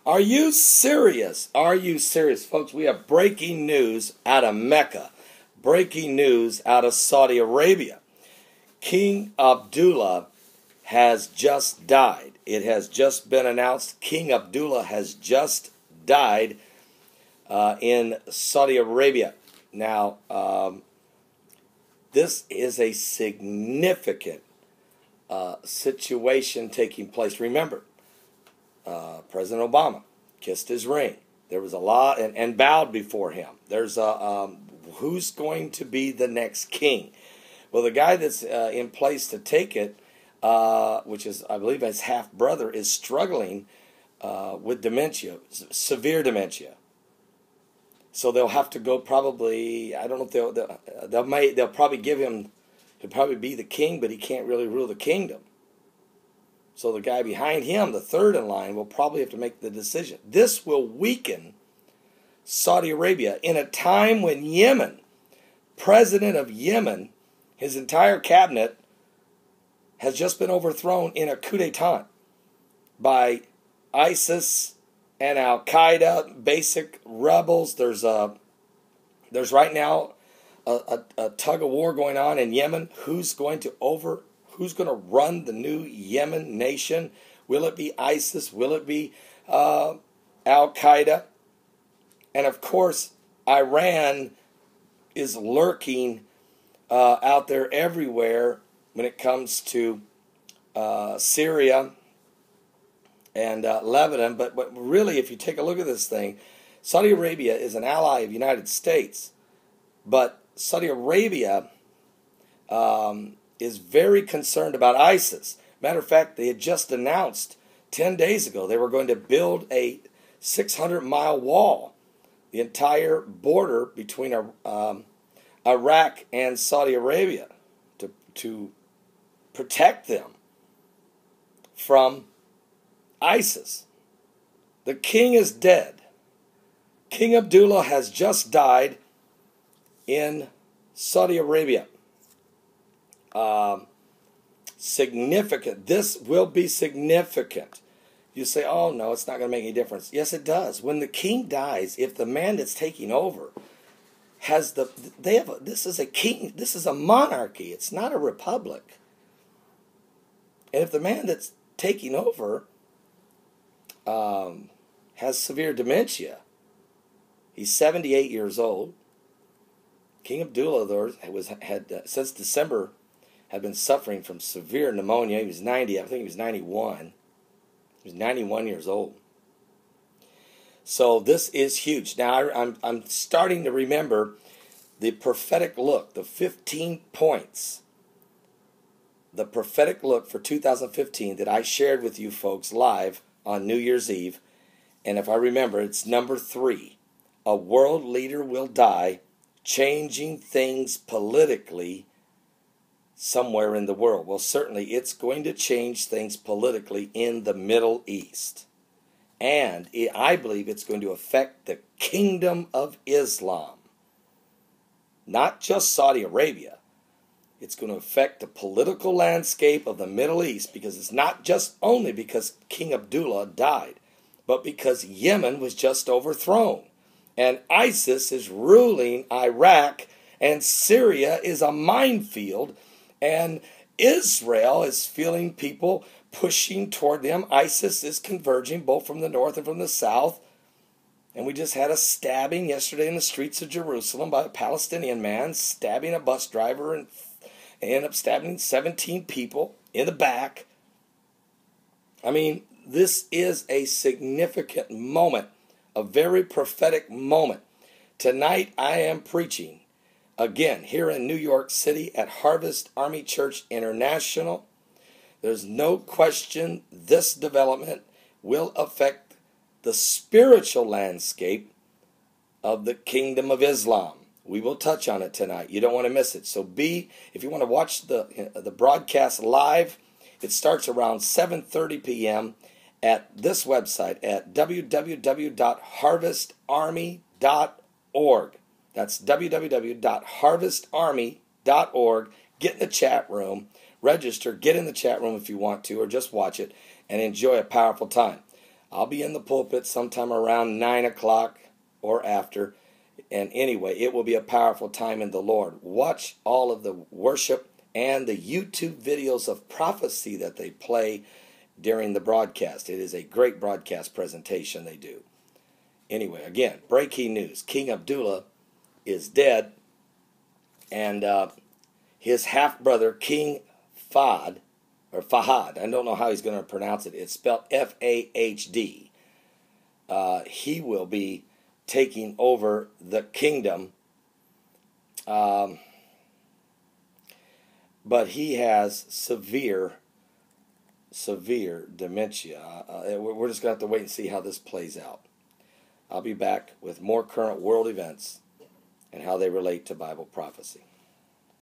Are you serious? Are you serious? Folks, we have breaking news out of Mecca. Breaking news out of Saudi Arabia. King Abdullah has just died. It has just been announced King Abdullah has just died in Saudi Arabia. Now, this is a significant situation taking place. Remember, President Obama kissed his ring. There was a lot, and bowed before him. There's who's going to be the next king? Well, the guy that's in place to take it, which is, I believe, his half-brother, is struggling with dementia, severe dementia. So they'll have to go probably, I don't know if they'll probably give him, he'll probably be the king, but he can't really rule the kingdom. So the guy behind him, the third in line, will probably have to make the decision. This will weaken Saudi Arabia in a time when Yemen, president of Yemen, his entire cabinet has just been overthrown in a coup d'etat by ISIS and Al-Qaeda, basic rebels. There's right now a tug of war going on in Yemen. Who's going to run the new Yemen nation? Will it be ISIS? Will it be Al-Qaeda? And of course, Iran is lurking out there everywhere when it comes to Syria and Lebanon. But really, if you take a look at this thing, Saudi Arabia is an ally of the United States. But Saudi Arabia is very concerned about ISIS. Matter of fact, they had just announced 10 days ago they were going to build a 600-mile wall, the entire border between Iraq and Saudi Arabia, to protect them from ISIS. The king is dead. King Abdullah has just died in Saudi Arabia. Significant. This will be significant. You say, oh no, it's not going to make any difference. Yes, it does. When the king dies, if the man that's taking over this is a king, this is a monarchy, it's not a republic. And if the man that's taking over has severe dementia, he's 78 years old. King Abdullah had since December had been suffering from severe pneumonia. He was 90, I think he was 91. He was 91 years old. So this is huge. Now I'm starting to remember the prophetic look, the 15 points, the prophetic look for 2015 that I shared with you folks live on New Year's Eve. And if I remember, it's number 3. A world leader will die, changing things politically somewhere in the world. Well, certainly it's going to change things politically in the Middle East. And I believe it's going to affect the kingdom of Islam. Not just Saudi Arabia. It's going to affect the political landscape of the Middle East, because it's not just only because King Abdullah died, but because Yemen was just overthrown. And ISIS is ruling Iraq, and Syria is a minefield, and Israel is feeling people pushing toward them. ISIS is converging both from the north and from the south. And we just had a stabbing yesterday in the streets of Jerusalem by a Palestinian man stabbing a bus driver and ended up stabbing 17 people in the back. I mean, this is a significant moment, a very prophetic moment. Tonight I am preaching again here in New York City at Harvest Army Church International. There's no question this development will affect the spiritual landscape of the kingdom of Islam. We will touch on it tonight. You don't want to miss it. So if you want to watch the broadcast live, it starts around 7:30 p.m. at this website at www.harvestarmy.org. That's www.harvestarmy.org. Get in the chat room, register, get in the chat room if you want to, or just watch it and enjoy a powerful time. I'll be in the pulpit sometime around 9 o'clock or after. And anyway, it will be a powerful time in the Lord. Watch all of the worship and the YouTube videos of prophecy that they play during the broadcast. It is a great broadcast presentation they do. Anyway, again, breaking news. King Abdullah is dead, and his half-brother, King Fahd, I don't know how he's going to pronounce it. It's spelled F-A-H-D. He will be taking over the kingdom, but he has severe dementia. We're just going to have to wait and see how this plays out. I'll be back with more current world events and how they relate to Bible prophecy.